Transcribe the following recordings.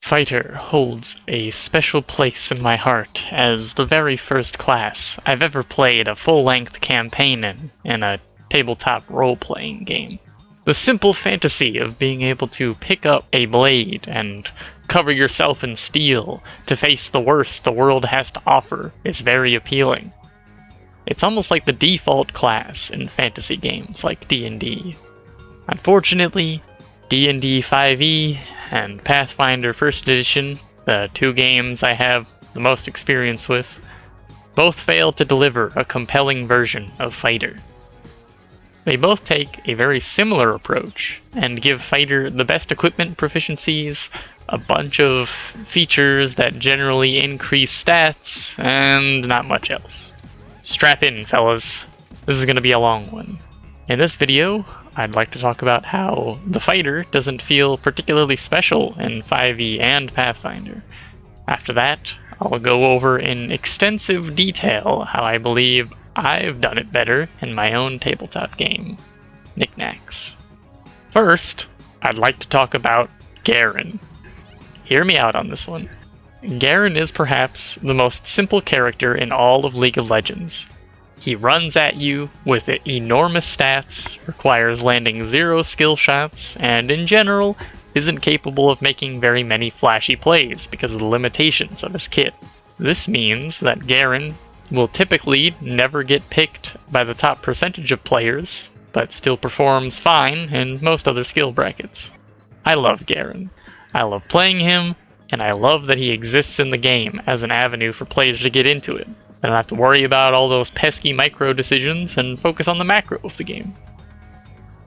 Fighter holds a special place in my heart as the very first class I've ever played a full-length campaign in a tabletop role-playing game. The simple fantasy of being able to pick up a blade and cover yourself in steel to face the worst the world has to offer is very appealing. It's almost like the default class in fantasy games like D&D. Unfortunately, DnD 5e and Pathfinder 1st Edition, the two games I have the most experience with, both fail to deliver a compelling version of Fighter. They both take a very similar approach and give Fighter the best equipment proficiencies, a bunch of features that generally increase stats, and not much else. Strap in, fellas. This is going to be a long one. In this video, I'd like to talk about how the Fighter doesn't feel particularly special in 5e and Pathfinder. After that, I'll go over in extensive detail how I believe I've done it better in my own tabletop game, Knickknacks. First, I'd like to talk about Garen. Hear me out on this one. Garen is perhaps the most simple character in all of League of Legends. He runs at you with enormous stats, requires landing 0 skill shots, and in general, isn't capable of making very many flashy plays because of the limitations of his kit. This means that Garen will typically never get picked by the top percentage of players, but still performs fine in most other skill brackets. I love Garen. I love playing him, and I love that he exists in the game as an avenue for players to get into it. I don't have to worry about all those pesky micro decisions and focus on the macro of the game.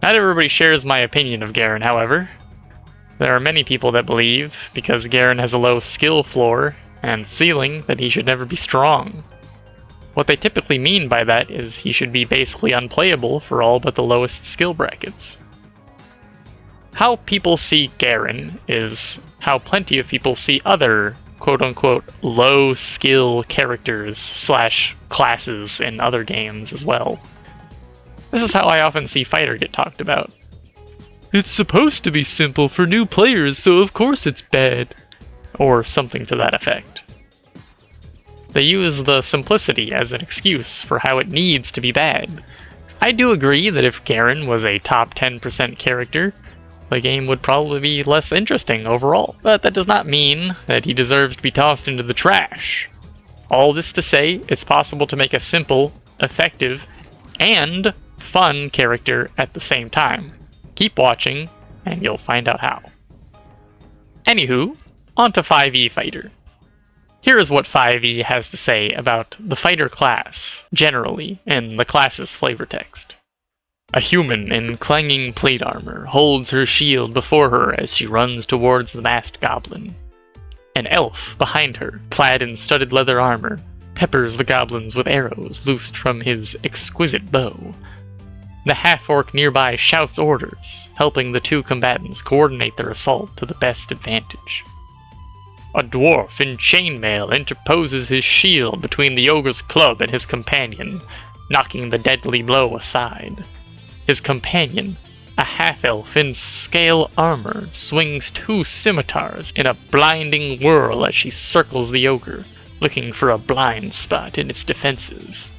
Not everybody shares my opinion of Garen, however. There are many people that believe, because Garen has a low skill floor and ceiling, that he should never be strong. What they typically mean by that is he should be basically unplayable for all but the lowest skill brackets. How people see Garen is how plenty of people see other quote-unquote low-skill characters / classes in other games as well. This is how I often see Fighter get talked about. It's supposed to be simple for new players, so of course it's bad. Or something to that effect. They use the simplicity as an excuse for how it needs to be bad. I do agree that if Garen was a top 10% character, the game would probably be less interesting overall, but that does not mean that he deserves to be tossed into the trash. All this to say, it's possible to make a simple, effective, and fun character at the same time. Keep watching, and you'll find out how. Anywho, on to 5e Fighter. Here is what 5e has to say about the Fighter class, generally, in the class's flavor text. A human in clanging plate armor holds her shield before her as she runs towards the masked goblin. An elf behind her, clad in studded leather armor, peppers the goblins with arrows loosed from his exquisite bow. The half-orc nearby shouts orders, helping the two combatants coordinate their assault to the best advantage. A dwarf in chainmail interposes his shield between the ogre's club and his companion, knocking the deadly blow aside. His companion, a half-elf in scale armor, swings 2 scimitars in a blinding whirl as she circles the ogre, looking for a blind spot in its defenses.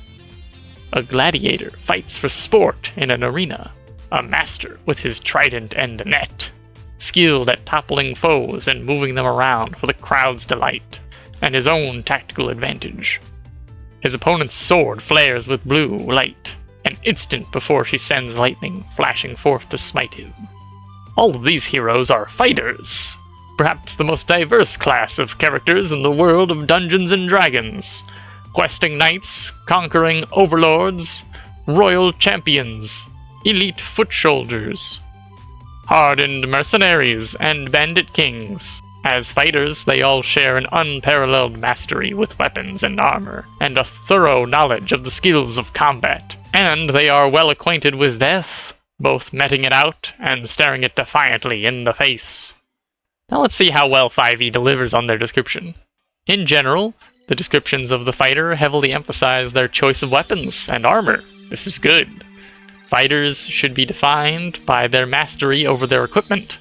A gladiator fights for sport in an arena, a master with his trident and net, skilled at toppling foes and moving them around for the crowd's delight, and his own tactical advantage. His opponent's sword flares with blue light, an instant before she sends lightning flashing forth to smite him. All of these heroes are fighters, perhaps the most diverse class of characters in the world of Dungeons & Dragons. Questing knights, conquering overlords, royal champions, elite foot soldiers, hardened mercenaries, and bandit kings. As fighters, they all share an unparalleled mastery with weapons and armor, and a thorough knowledge of the skills of combat. And they are well acquainted with death, both meting it out and staring it defiantly in the face. Now let's see how well 5e delivers on their description. In general, the descriptions of the fighter heavily emphasize their choice of weapons and armor. This is good. Fighters should be defined by their mastery over their equipment.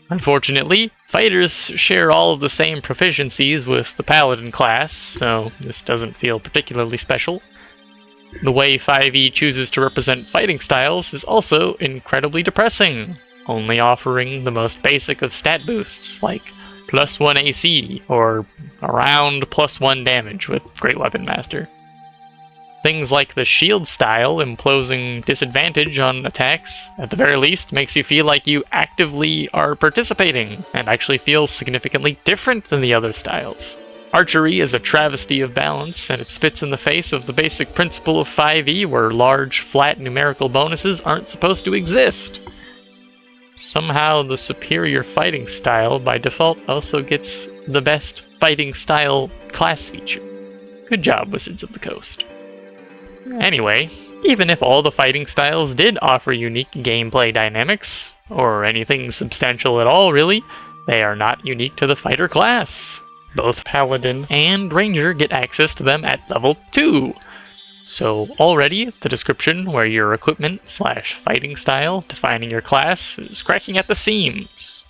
Unfortunately, Fighters share all of the same proficiencies with the Paladin class, so this doesn't feel particularly special. The way 5e chooses to represent fighting styles is also incredibly depressing, only offering the most basic of stat boosts, like +1 AC, or around +1 damage with Great Weapon Master. Things like the shield style imposing disadvantage on attacks, at the very least, makes you feel like you actively are participating, and actually feels significantly different than the other styles. Archery is a travesty of balance, and it spits in the face of the basic principle of 5e, where large, flat numerical bonuses aren't supposed to exist. Somehow, the superior fighting style, by default, also gets the best fighting style class feature. Good job, Wizards of the Coast. Anyway, even if all the fighting styles did offer unique gameplay dynamics, or anything substantial at all really, they are not unique to the fighter class. Both Paladin and Ranger get access to them at level 2. So already, the description where your equipment/fighting style defining your class is cracking at the seams.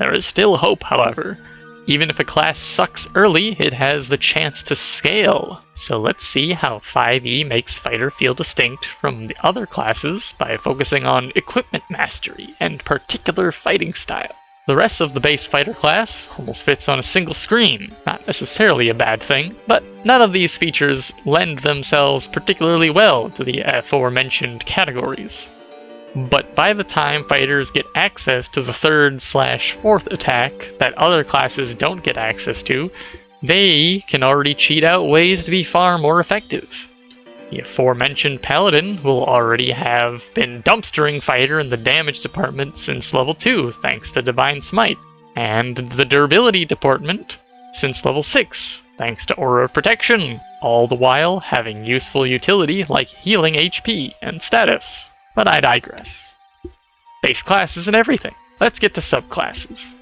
There is still hope, however. Even if a class sucks early, it has the chance to scale. So let's see how 5e makes Fighter feel distinct from the other classes by focusing on equipment mastery and particular fighting style. The rest of the base Fighter class almost fits on a single screen, not necessarily a bad thing, but none of these features lend themselves particularly well to the aforementioned categories. But by the time fighters get access to the 3rd/4th attack that other classes don't get access to, they can already cheat out ways to be far more effective. The aforementioned Paladin will already have been dumpstering Fighter in the damage department since level 2 thanks to Divine Smite, and the durability department since level 6 thanks to Aura of Protection, all the while having useful utility like healing HP and status. But I digress. Base class isn't everything. Let's get to subclasses.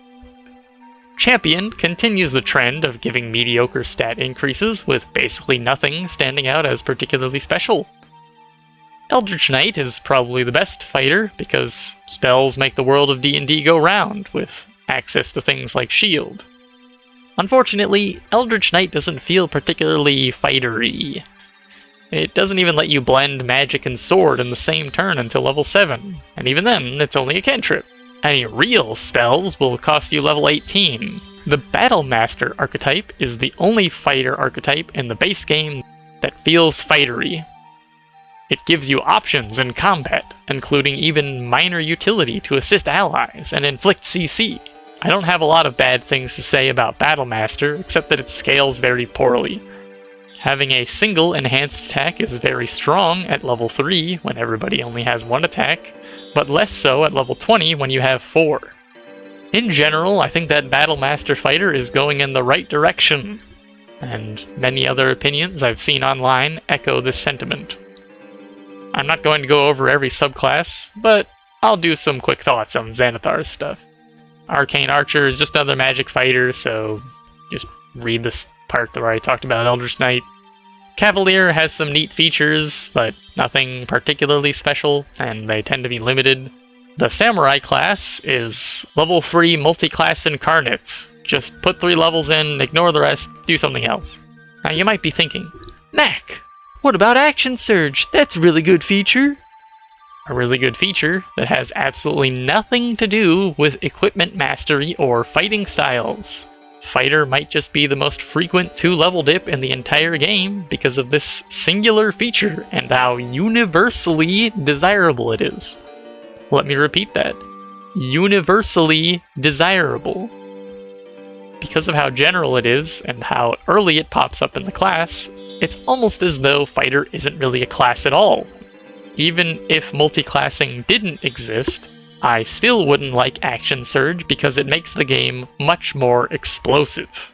Champion continues the trend of giving mediocre stat increases, with basically nothing standing out as particularly special. Eldritch Knight is probably the best fighter, because spells make the world of D&D go round, with access to things like shield. Unfortunately, Eldritch Knight doesn't feel particularly fightery. It doesn't even let you blend magic and sword in the same turn until level 7, and even then, it's only a cantrip. Any real spells will cost you level 18. The Battle Master archetype is the only fighter archetype in the base game that feels fightery. It gives you options in combat, including even minor utility to assist allies and inflict CC. I don't have a lot of bad things to say about Battle Master, except that it scales very poorly. Having a single enhanced attack is very strong at level 3 when everybody only has 1 attack, but less so at level 20 when you have 4. In general, I think that Battle Master Fighter is going in the right direction, and many other opinions I've seen online echo this sentiment. I'm not going to go over every subclass, but I'll do some quick thoughts on Xanathar's stuff. Arcane Archer is just another magic fighter, so just read this part where I talked about Eldritch Knight. Cavalier has some neat features, but nothing particularly special, and they tend to be limited. The Samurai class is level 3 multi-class incarnate. Just put 3 levels in, ignore the rest, do something else. Now you might be thinking, Knack, what about Action Surge? That's a really good feature. A really good feature that has absolutely nothing to do with equipment mastery or fighting styles. Fighter might just be the most frequent 2-level dip in the entire game because of this singular feature and how universally desirable it is. Let me repeat that. Universally desirable. Because of how general it is and how early it pops up in the class, it's almost as though Fighter isn't really a class at all. Even if multi-classing didn't exist, I still wouldn't like Action Surge because it makes the game much more explosive.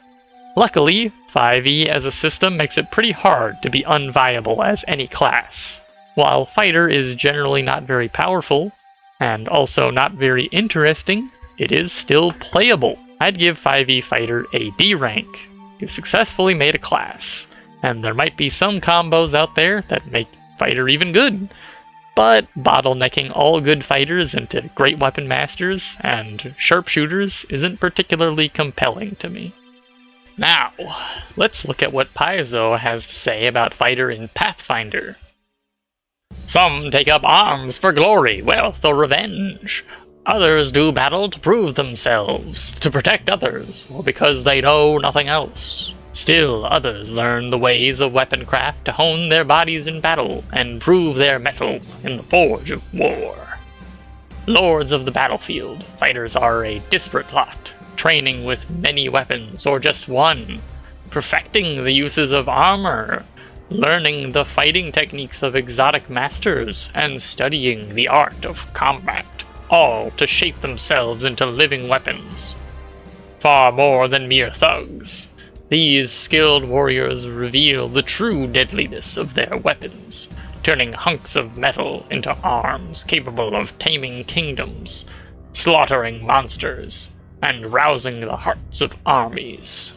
Luckily, 5e as a system makes it pretty hard to be unviable as any class. While Fighter is generally not very powerful, and also not very interesting, it is still playable. I'd give 5e Fighter a D rank. You successfully made a class, and there might be some combos out there that make Fighter even good. but bottlenecking all good fighters into great weapon masters and sharpshooters isn't particularly compelling to me. Now, let's look at what Paizo has to say about Fighter in Pathfinder. Some take up arms for glory, wealth, or revenge. Others do battle to prove themselves, to protect others, or because they know nothing else. Still others learn the ways of weaponcraft to hone their bodies in battle and prove their mettle in the forge of war. Lords of the battlefield, fighters are a disparate lot, training with many weapons or just one, perfecting the uses of armor, learning the fighting techniques of exotic masters, and studying the art of combat, all to shape themselves into living weapons. Far more than mere thugs. These skilled warriors reveal the true deadliness of their weapons, turning hunks of metal into arms capable of taming kingdoms, slaughtering monsters, and rousing the hearts of armies.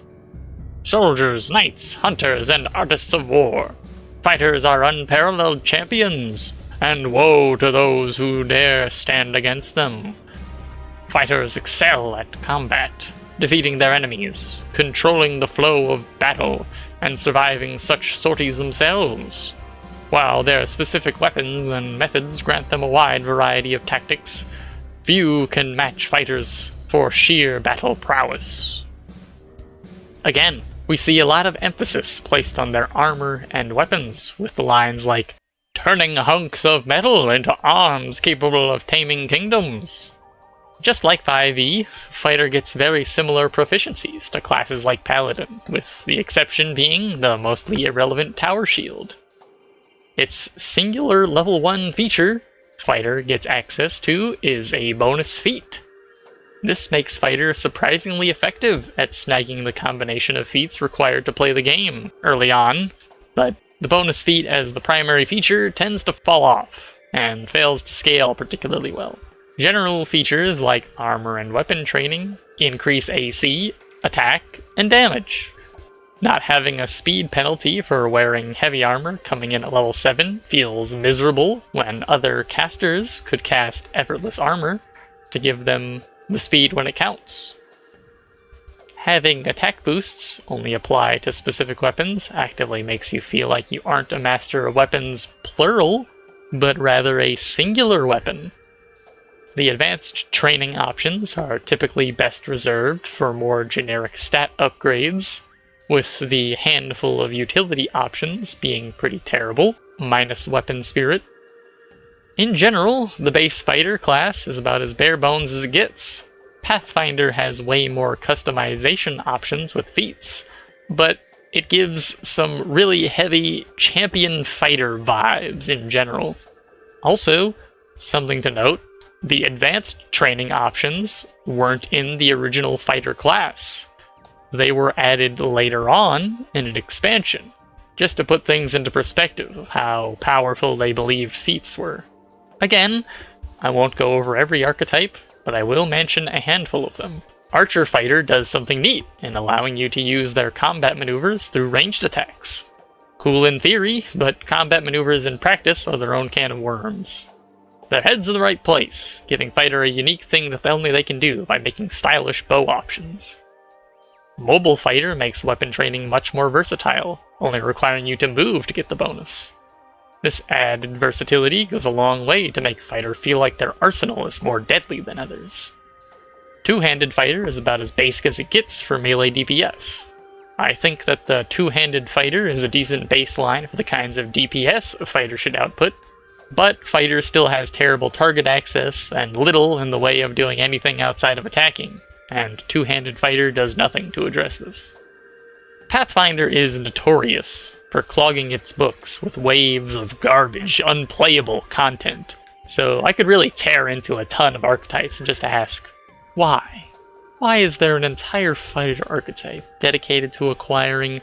Soldiers, knights, hunters, and artists of war. Fighters are unparalleled champions, and woe to those who dare stand against them. Fighters excel at combat, defeating their enemies, controlling the flow of battle, and surviving such sorties themselves. While their specific weapons and methods grant them a wide variety of tactics, few can match fighters for sheer battle prowess. Again, we see a lot of emphasis placed on their armor and weapons, with the lines like, turning hunks of metal into arms capable of taming kingdoms. Just like 5e, Fighter gets very similar proficiencies to classes like Paladin, with the exception being the mostly irrelevant Tower Shield. Its singular level 1 feature Fighter gets access to is a bonus feat. This makes Fighter surprisingly effective at snagging the combination of feats required to play the game early on, but the bonus feat as the primary feature tends to fall off, and fails to scale particularly well. General features like armor and weapon training increase AC, attack, and damage. Not having a speed penalty for wearing heavy armor coming in at level 7 feels miserable when other casters could cast effortless armor to give them the speed when it counts. Having attack boosts only apply to specific weapons actively makes you feel like you aren't a master of weapons plural, but rather a singular weapon. The advanced training options are typically best reserved for more generic stat upgrades, with the handful of utility options being pretty terrible, minus weapon spirit. In general, the base fighter class is about as bare bones as it gets. Pathfinder has way more customization options with feats, but it gives some really heavy champion fighter vibes in general. Also, something to note, the advanced training options weren't in the original fighter class. They were added later on in an expansion, just to put things into perspective of how powerful they believed feats were. Again, I won't go over every archetype, but I will mention a handful of them. Archer Fighter does something neat in allowing you to use their combat maneuvers through ranged attacks. Cool in theory, but combat maneuvers in practice are their own can of worms. Their head's in the right place, giving Fighter a unique thing that only they can do by making stylish bow options. Mobile Fighter makes weapon training much more versatile, only requiring you to move to get the bonus. This added versatility goes a long way to make Fighter feel like their arsenal is more deadly than others. Two-handed Fighter is about as basic as it gets for melee DPS. I think that the two-handed Fighter is a decent baseline for the kinds of DPS a fighter should output, but Fighter still has terrible target access and little in the way of doing anything outside of attacking, and two-handed Fighter does nothing to address this. Pathfinder is notorious for clogging its books with waves of garbage, unplayable content, so I could really tear into a ton of archetypes and just ask, why? Why is there an entire fighter archetype dedicated to acquiring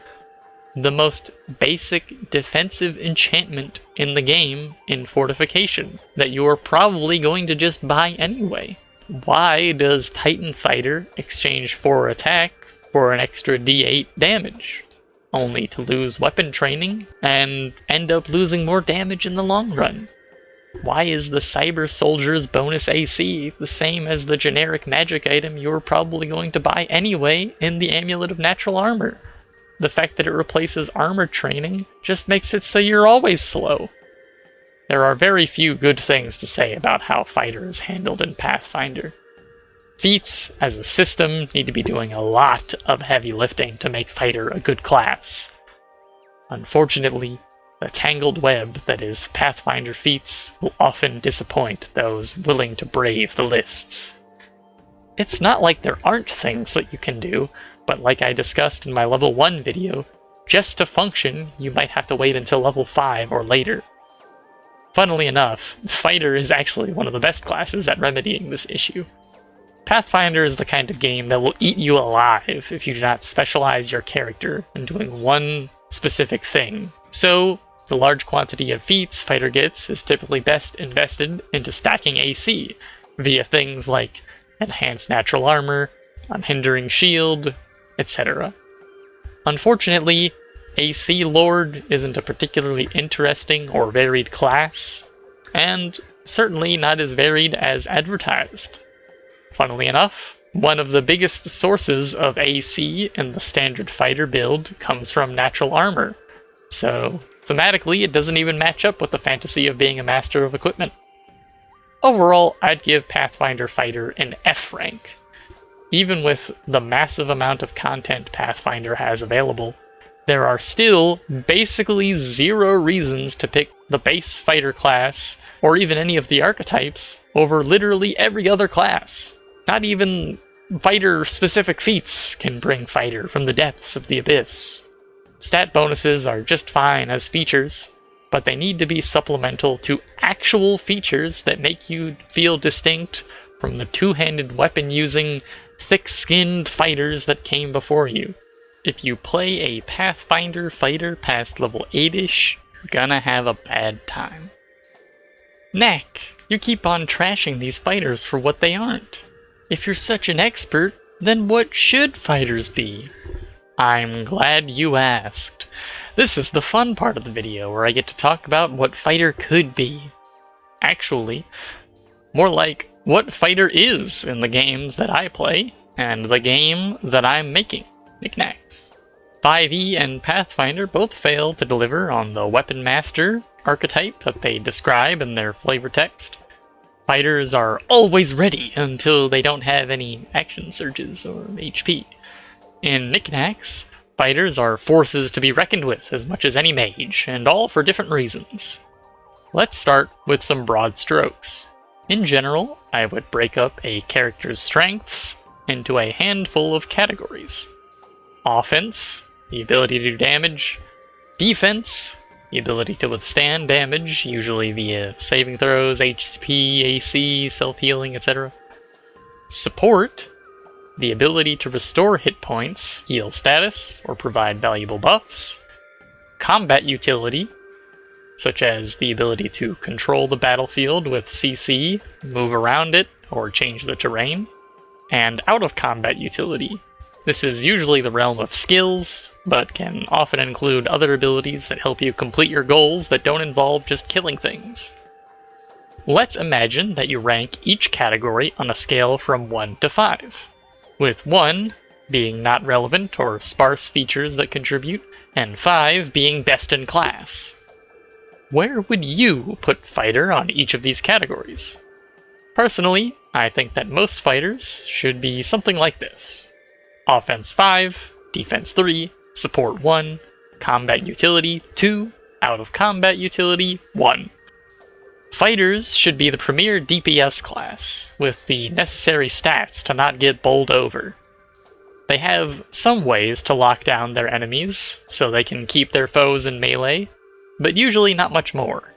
the most basic defensive enchantment in the game in Fortification that you are probably going to just buy anyway? Why does Titan Fighter exchange 4 attack for an extra D8 damage, only to lose weapon training and end up losing more damage in the long run? Why is the Cyber Soldier's bonus AC the same as the generic magic item you're probably going to buy anyway in the Amulet of Natural Armor? The fact that it replaces armor training just makes it so you're always slow. There are very few good things to say about how Fighter is handled in Pathfinder. Feats, as a system, need to be doing a lot of heavy lifting to make Fighter a good class. Unfortunately, the tangled web that is Pathfinder Feats will often disappoint those willing to brave the lists. It's not like there aren't things that you can do, but like I discussed in my level 1 video, just to function, you might have to wait until level 5 or later. Funnily enough, Fighter is actually one of the best classes at remedying this issue. Pathfinder is the kind of game that will eat you alive if you do not specialize your character in doing one specific thing. So, the large quantity of feats Fighter gets is typically best invested into stacking AC, via things like Enhanced Natural Armor, Unhindering Shield, etc. Unfortunately, AC Lord isn't a particularly interesting or varied class, and certainly not as varied as advertised. Funnily enough, one of the biggest sources of AC in the standard Fighter build comes from Natural Armor, so thematically it doesn't even match up with the fantasy of being a master of equipment. Overall, I'd give Pathfinder Fighter an F rank. Even with the massive amount of content Pathfinder has available, there are still basically zero reasons to pick the base Fighter class, or even any of the archetypes, over literally every other class. Not even Fighter-specific feats can bring Fighter from the depths of the abyss. Stat bonuses are just fine as features, but they need to be supplemental to actual features that make you feel distinct from the two-handed weapon-using, thick-skinned fighters that came before you. If you play a Pathfinder fighter past level 8-ish, you're gonna have a bad time. Knack, you keep on trashing these fighters for what they aren't. If you're such an expert, then what should fighters be? I'm glad you asked. This is the fun part of the video where I get to talk about what Fighter could be. Actually, more like what Fighter is in the games that I play, and the game that I'm making, NickNacks. 5e and Pathfinder both fail to deliver on the Weapon Master archetype that they describe in their flavor text. Fighters are always ready until they don't have any action surges or HP. In NickNacks, fighters are forces to be reckoned with as much as any mage, and all for different reasons. Let's start with some broad strokes. In general, I would break up a character's strengths into a handful of categories. Offense, the ability to do damage. Defense, the ability to withstand damage, usually via saving throws, HP, AC, self-healing, etc. Support, the ability to restore hit points, heal status, or provide valuable buffs. Combat utility, such as the ability to control the battlefield with CC, move around it, or change the terrain. And out-of-combat utility. This is usually the realm of skills, but can often include other abilities that help you complete your goals that don't involve just killing things. Let's imagine that you rank each category on a scale from 1 to 5, with 1 being not relevant or sparse features that contribute, and 5 being best in class. Where would you put Fighter on each of these categories? Personally, I think that most fighters should be something like this. Offense 5, Defense 3, Support 1, Combat Utility 2, Out of Combat Utility 1. Fighters should be the premier DPS class, with the necessary stats to not get bowled over. They have some ways to lock down their enemies, so they can keep their foes in melee, but usually not much more.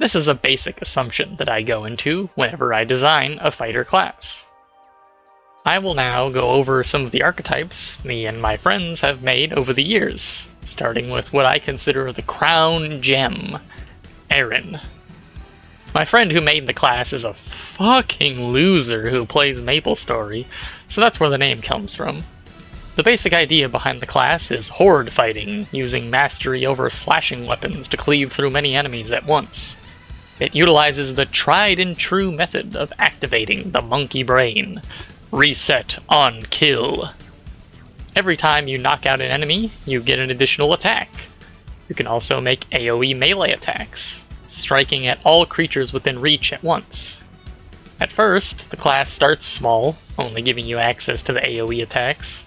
This is a basic assumption that I go into whenever I design a fighter class. I will now go over some of the archetypes me and my friends have made over the years, starting with what I consider the crown gem, Aran. My friend who made the class is a fucking loser who plays MapleStory, so that's where the name comes from. The basic idea behind the class is horde fighting, using mastery over slashing weapons to cleave through many enemies at once. It utilizes the tried and true method of activating the monkey brain. Reset on kill. Every time you knock out an enemy, you get an additional attack. You can also make AoE melee attacks, striking at all creatures within reach at once. At first, the class starts small, only giving you access to the AoE attacks,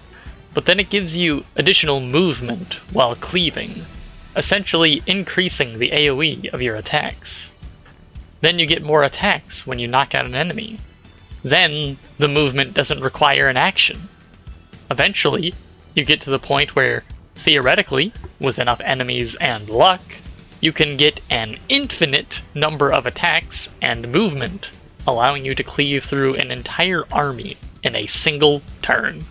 but then it gives you additional movement while cleaving, essentially increasing the AoE of your attacks. Then you get more attacks when you knock out an enemy. Then the movement doesn't require an action. Eventually, you get to the point where, theoretically, with enough enemies and luck, you can get an infinite number of attacks and movement, allowing you to cleave through an entire army in a single turn.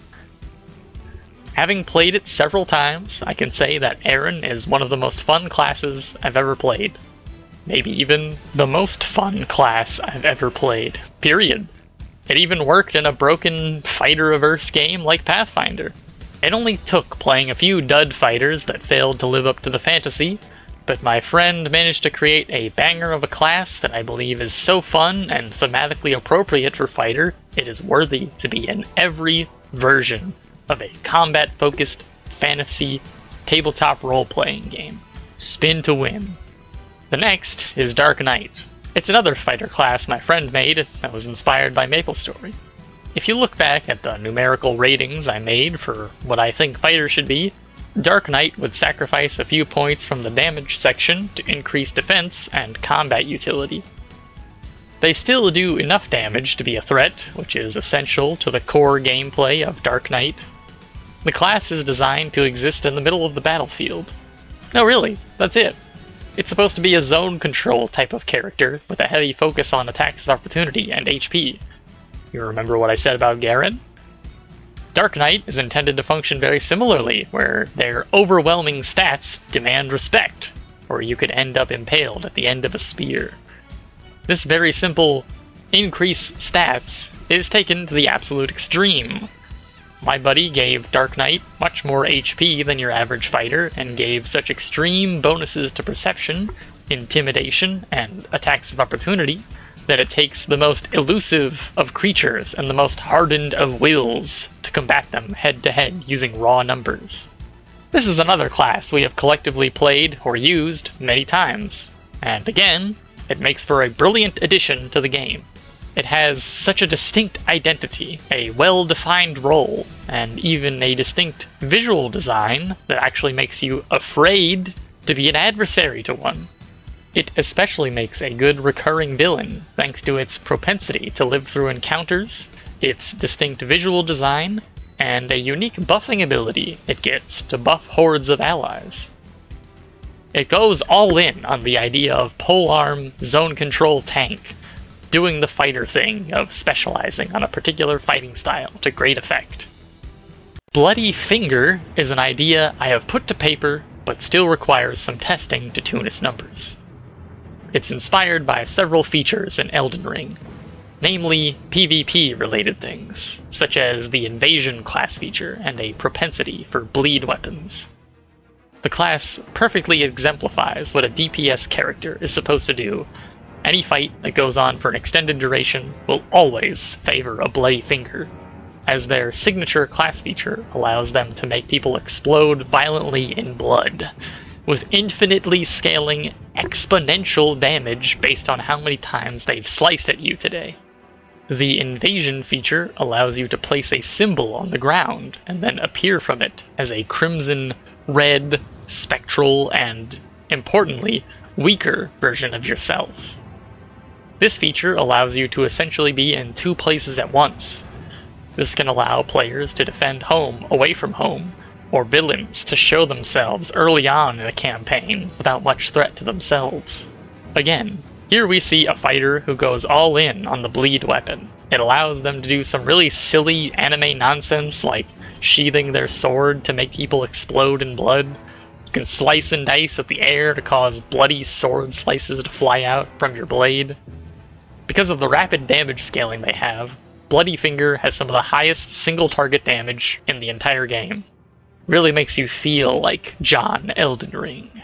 Having played it several times, I can say that Aran is one of the most fun classes I've ever played. Maybe even the most fun class I've ever played, period. It even worked in a broken fighter-averse game like Pathfinder. It only took playing a few dud fighters that failed to live up to the fantasy, but my friend managed to create a banger of a class that I believe is so fun and thematically appropriate for fighter, it is worthy to be in every version of a combat-focused fantasy tabletop role-playing game. Spin to win. The next is Dark Knight. It's another fighter class my friend made that was inspired by MapleStory. If you look back at the numerical ratings I made for what I think fighter should be, Dark Knight would sacrifice a few points from the damage section to increase defense and combat utility. They still do enough damage to be a threat, which is essential to the core gameplay of Dark Knight. The class is designed to exist in the middle of the battlefield. No, really, that's it. It's supposed to be a zone control type of character with a heavy focus on attacks of opportunity and HP. You remember what I said about Garen? Dark Knight is intended to function very similarly, where their overwhelming stats demand respect, or you could end up impaled at the end of a spear. This very simple increase stats is taken to the absolute extreme. My buddy gave Dark Knight much more HP than your average fighter, and gave such extreme bonuses to perception, intimidation, and attacks of opportunity that it takes the most elusive of creatures and the most hardened of wills to combat them head-to-head using raw numbers. This is another class we have collectively played or used many times, and again, it makes for a brilliant addition to the game. It has such a distinct identity, a well-defined role, and even a distinct visual design that actually makes you afraid to be an adversary to one. It especially makes a good recurring villain, thanks to its propensity to live through encounters, its distinct visual design, and a unique buffing ability it gets to buff hordes of allies. It goes all in on the idea of polearm zone control tank, doing the fighter thing of specializing on a particular fighting style to great effect. Bloody Finger is an idea I have put to paper, but still requires some testing to tune its numbers. It's inspired by several features in Elden Ring, namely PvP-related things, such as the Invasion class feature and a propensity for bleed weapons. The class perfectly exemplifies what a DPS character is supposed to do. Any fight that goes on for an extended duration will always favor a Bloody Finger, as their signature class feature allows them to make people explode violently in blood, with infinitely scaling exponential damage based on how many times they've sliced at you today. The Invasion feature allows you to place a symbol on the ground and then appear from it as a crimson, red, spectral, and, importantly, weaker version of yourself. This feature allows you to essentially be in two places at once. This can allow players to defend home away from home, or villains to show themselves early on in a campaign without much threat to themselves. Again, here we see a fighter who goes all in on the bleed weapon. It allows them to do some really silly anime nonsense like sheathing their sword to make people explode in blood. You can slice and dice at the air to cause bloody sword slices to fly out from your blade. Because of the rapid damage scaling they have, Bloody Finger has some of the highest single target damage in the entire game. Really makes you feel like John Elden Ring.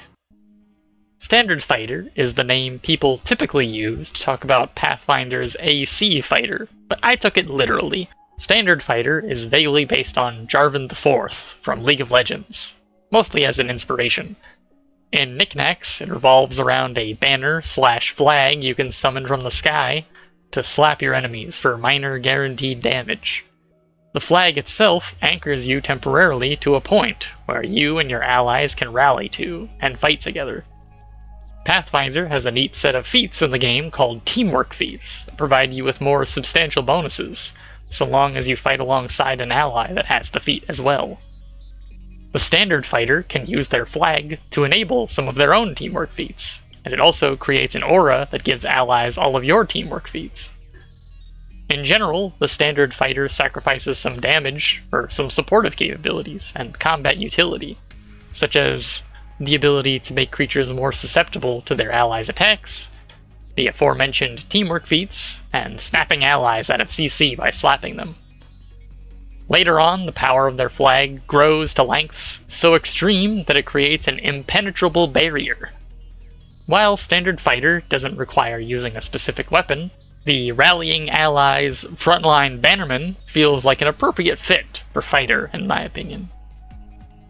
Standard Fighter is the name people typically use to talk about Pathfinder's AC fighter, but I took it literally. Standard Fighter is vaguely based on Jarvan IV from League of Legends, mostly as an inspiration. In Knickknacks, it revolves around a banner/flag you can summon from the sky to slap your enemies for minor guaranteed damage. The flag itself anchors you temporarily to a point where you and your allies can rally to and fight together. Pathfinder has a neat set of feats in the game called Teamwork Feats that provide you with more substantial bonuses, so long as you fight alongside an ally that has the feat as well. The Standard Fighter can use their flag to enable some of their own Teamwork Feats, and it also creates an aura that gives allies all of your Teamwork Feats. In general, the Standard Fighter sacrifices some damage for some supportive capabilities and combat utility, such as the ability to make creatures more susceptible to their allies' attacks, the aforementioned Teamwork Feats, and snapping allies out of CC by slapping them. Later on, the power of their flag grows to lengths so extreme that it creates an impenetrable barrier. While Standard Fighter doesn't require using a specific weapon, the Rallying Allies Frontline Bannerman feels like an appropriate fit for Fighter, in my opinion.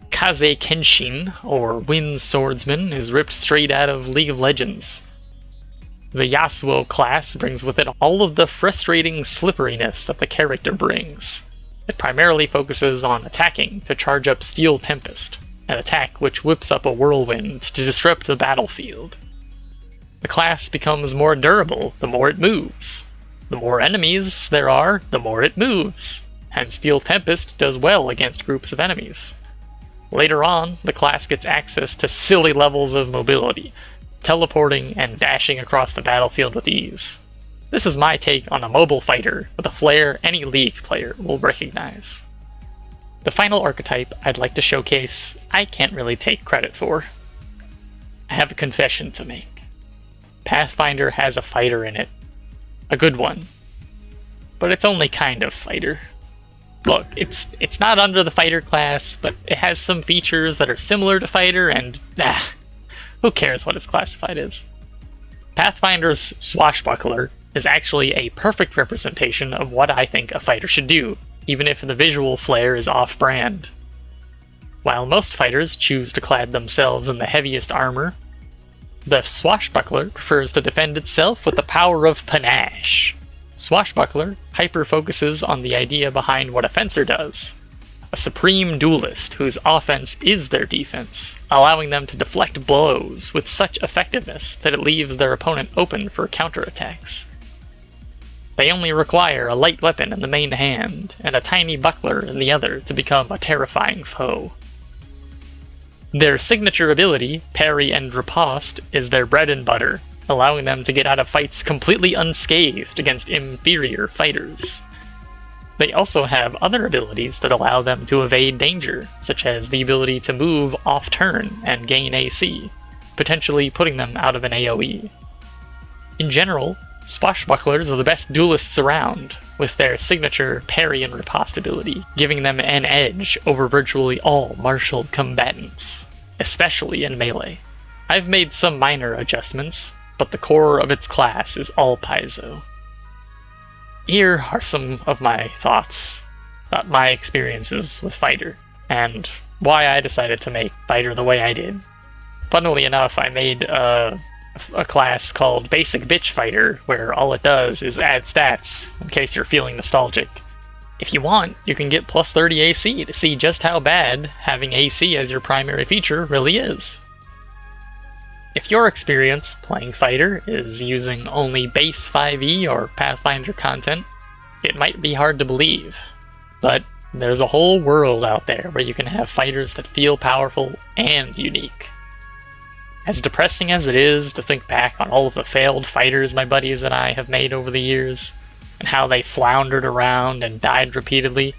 Kazekenshin, or Wind Swordsman, is ripped straight out of League of Legends. The Yasuo class brings with it all of the frustrating slipperiness that the character brings. It primarily focuses on attacking to charge up Steel Tempest, an attack which whips up a whirlwind to disrupt the battlefield. The class becomes more durable the more it moves. The more enemies there are, the more it moves, and Steel Tempest does well against groups of enemies. Later on, the class gets access to silly levels of mobility, teleporting and dashing across the battlefield with ease. This is my take on a mobile fighter with a flair any League player will recognize. The final archetype I'd like to showcase, I can't really take credit for. I have a confession to make. Pathfinder has a fighter in it. A good one. But it's only kind of fighter. Look, it's not under the fighter class, but it has some features that are similar to fighter, and who cares what it's classified as? Pathfinder's Swashbuckler is actually a perfect representation of what I think a fighter should do, even if the visual flair is off-brand. While most fighters choose to clad themselves in the heaviest armor, the Swashbuckler prefers to defend itself with the power of panache. Swashbuckler hyper-focuses on the idea behind what a fencer does. A supreme duelist whose offense is their defense, allowing them to deflect blows with such effectiveness that it leaves their opponent open for counterattacks. They only require a light weapon in the main hand and a tiny buckler in the other to become a terrifying foe. Their signature ability, Parry and Riposte, is their bread and butter, allowing them to get out of fights completely unscathed against inferior fighters. They also have other abilities that allow them to evade danger, such as the ability to move off-turn and gain AC, potentially putting them out of an AoE. In general, Swashbucklers are the best duelists around, with their signature Parry and Riposte ability giving them an edge over virtually all marshaled combatants, especially in melee. I've made some minor adjustments, but the core of its class is all Paizo. Here are some of my thoughts about my experiences with Fighter, and why I decided to make Fighter the way I did. Funnily enough, I made a class called Basic Bitch Fighter, where all it does is add stats, in case you're feeling nostalgic. If you want, you can get plus 30 AC to see just how bad having AC as your primary feature really is. If your experience playing Fighter is using only base 5e or Pathfinder content, it might be hard to believe, but there's a whole world out there where you can have fighters that feel powerful and unique. As depressing as it is to think back on all of the failed fighters my buddies and I have made over the years, and how they floundered around and died repeatedly,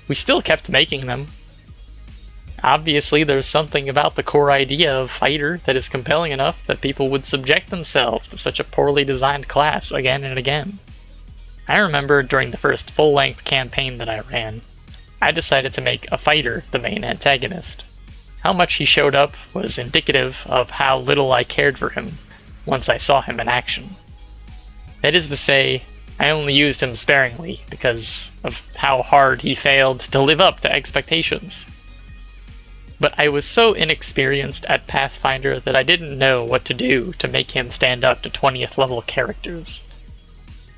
we still kept making them. Obviously, there's something about the core idea of Fighter that is compelling enough that people would subject themselves to such a poorly designed class again and again. I remember during the first full-length campaign that I ran, I decided to make a Fighter the main antagonist. How much he showed up was indicative of how little I cared for him once I saw him in action. That is to say, I only used him sparingly because of how hard he failed to live up to expectations. But I was so inexperienced at Pathfinder that I didn't know what to do to make him stand up to 20th level characters.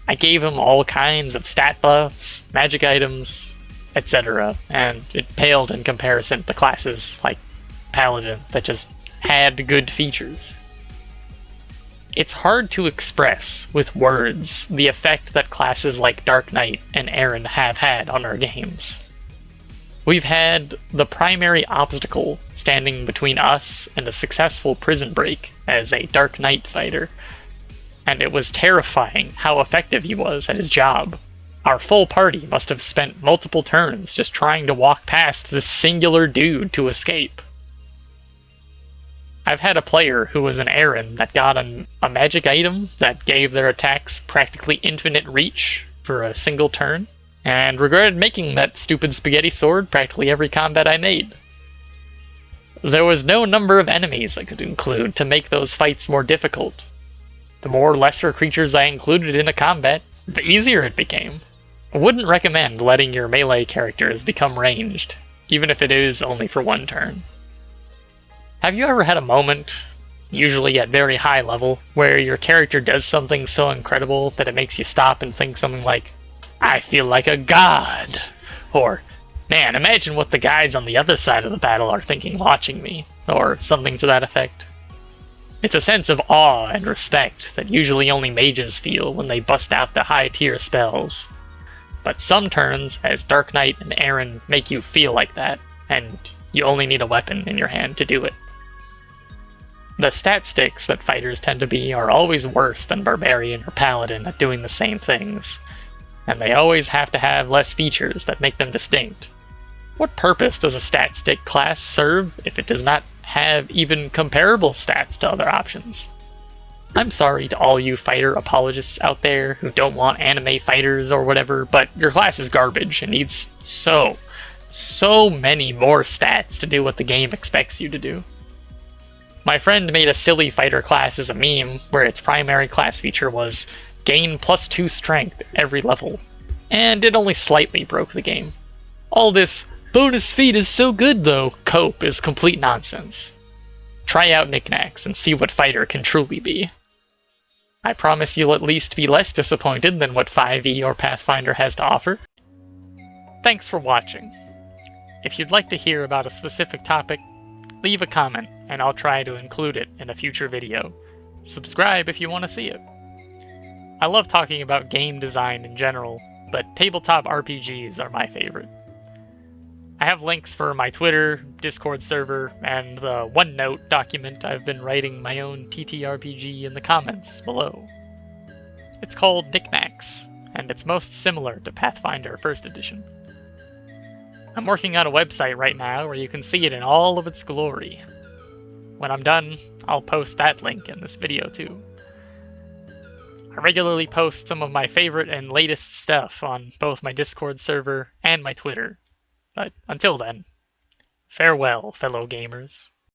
I gave him all kinds of stat buffs, magic items, etc., and it paled in comparison to classes like Paladin that just had good features. It's hard to express with words the effect that classes like Dark Knight and Aran have had on our games. We've had the primary obstacle standing between us and a successful prison break as a Dark Knight fighter, and it was terrifying how effective he was at his job. Our full party must have spent multiple turns just trying to walk past this singular dude to escape. I've had a player who was an Aran that got a magic item that gave their attacks practically infinite reach for a single turn, and regretted making that stupid spaghetti sword practically every combat I made. There was no number of enemies I could include to make those fights more difficult. The more lesser creatures I included in a combat, the easier it became. I wouldn't recommend letting your melee characters become ranged, even if it is only for one turn. Have you ever had a moment, usually at very high level, where your character does something so incredible that it makes you stop and think something like, "I feel like a god," or "Man, imagine what the guys on the other side of the battle are thinking watching me," or something to that effect? It's a sense of awe and respect that usually only mages feel when they bust out the high-tier spells. But some turns, as Dark Knight and Aran, make you feel like that, and you only need a weapon in your hand to do it. The stat sticks that fighters tend to be are always worse than Barbarian or Paladin at doing the same things, and they always have to have less features that make them distinct. What purpose does a stat stick class serve if it does not have even comparable stats to other options? I'm sorry to all you fighter apologists out there who don't want anime fighters or whatever, but your class is garbage and needs so many more stats to do what the game expects you to do. My friend made a silly fighter class as a meme where its primary class feature was gain +2 strength every level, and it only slightly broke the game. All this "bonus feat is so good though" cope is complete nonsense. Try out Knickknacks and see what fighter can truly be. I promise you'll at least be less disappointed than what 5e or Pathfinder has to offer. Thanks for watching. If you'd like to hear about a specific topic, leave a comment and I'll try to include it in a future video. Subscribe if you want to see it. I love talking about game design in general, but tabletop RPGs are my favorite. I have links for my Twitter, Discord server, and the OneNote document I've been writing my own TTRPG in the comments below. It's called Knickknacks, and it's most similar to Pathfinder 1st Edition. I'm working on a website right now where you can see it in all of its glory. When I'm done, I'll post that link in this video too. I regularly post some of my favorite and latest stuff on both my Discord server and my Twitter. But until then, farewell, fellow gamers.